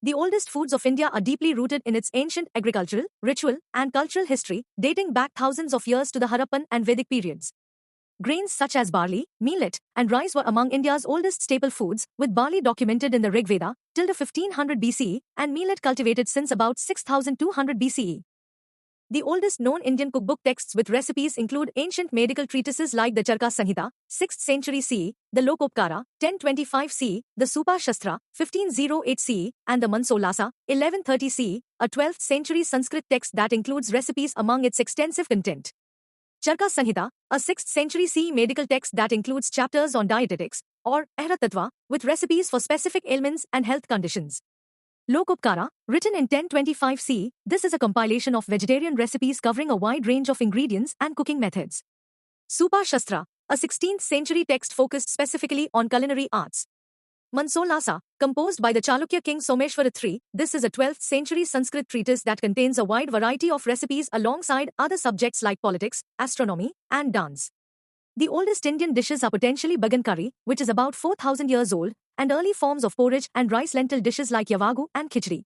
The oldest foods of India are deeply rooted in its ancient agricultural, ritual, and cultural history, dating back thousands of years to the Harappan and Vedic periods. Grains such as barley, millet, and rice were among India's oldest staple foods, with barley documented in the Rig Veda, till 1500 BCE, and millet cultivated since about 6200 BCE. The oldest known Indian cookbook texts with recipes include ancient medical treatises like the Charka Samhita, 6th century CE, the Lokopkara, 1025 CE, the Supa Shastra, 1508 CE, and the Mansolasa, 1130 CE, a 12th century Sanskrit text that includes recipes among its extensive content. Charka Samhita, a 6th century CE medical text that includes chapters on dietetics, or Ahra Tattva, with recipes for specific ailments and health conditions. Lokopkara, written in 1025 CE, this is a compilation of vegetarian recipes covering a wide range of ingredients and cooking methods. Supa Shastra, a 16th century text focused specifically on culinary arts. Mansolasa, composed by the Chalukya king Someshwara III, this is a 12th century Sanskrit treatise that contains a wide variety of recipes alongside other subjects like politics, astronomy, and dance. The oldest Indian dishes are potentially Bagan curry, which is about 4,000 years old, and early forms of porridge and rice-lentil dishes like yavagu and khichdi.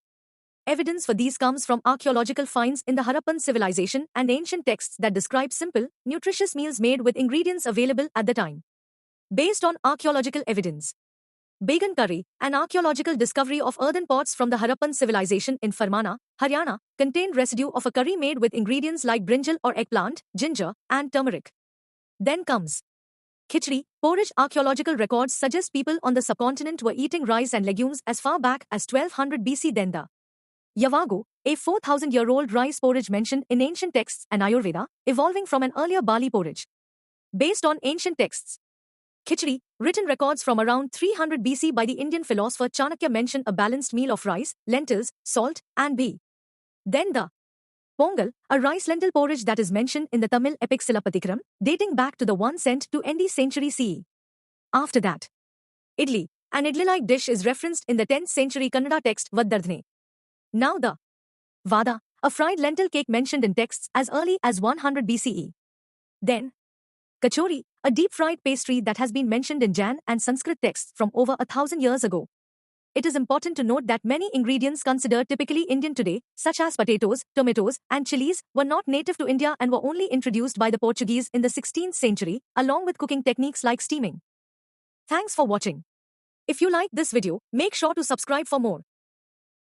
Evidence for these comes from archaeological finds in the Harappan civilization and ancient texts that describe simple, nutritious meals made with ingredients available at the time. Based on archaeological evidence, Bagan curry, an archaeological discovery of earthen pots from the Harappan civilization in Farmana, Haryana, contained residue of a curry made with ingredients like brinjal or eggplant, ginger, and turmeric. Then comes khichdi, porridge. Archaeological records suggest people on the subcontinent were eating rice and legumes as far back as 1200 BC. Then the yavagu, a 4,000-year-old rice porridge mentioned in ancient texts and Ayurveda, evolving from an earlier barley porridge. Based on ancient texts, khichdi, written records from around 300 BC by the Indian philosopher Chanakya mention a balanced meal of rice, lentils, salt, and ghee. Then the pongal, a rice-lentil porridge that is mentioned in the Tamil epic Silapathikaram, dating back to the 1st to 10th century CE. After that, idli, an idli-like dish is referenced in the 10th century Kannada text Vaddardhane. Now the vada, a fried lentil cake mentioned in texts as early as 100 BCE. Then kachori, a deep-fried pastry that has been mentioned in Jain and Sanskrit texts from over 1,000 years ago. It is important to note that many ingredients considered typically Indian today, such as potatoes, tomatoes, and chilies, were not native to India and were only introduced by the Portuguese in the 16th century, along with cooking techniques like steaming. Thanks for watching. If you like this video, make sure to subscribe for more.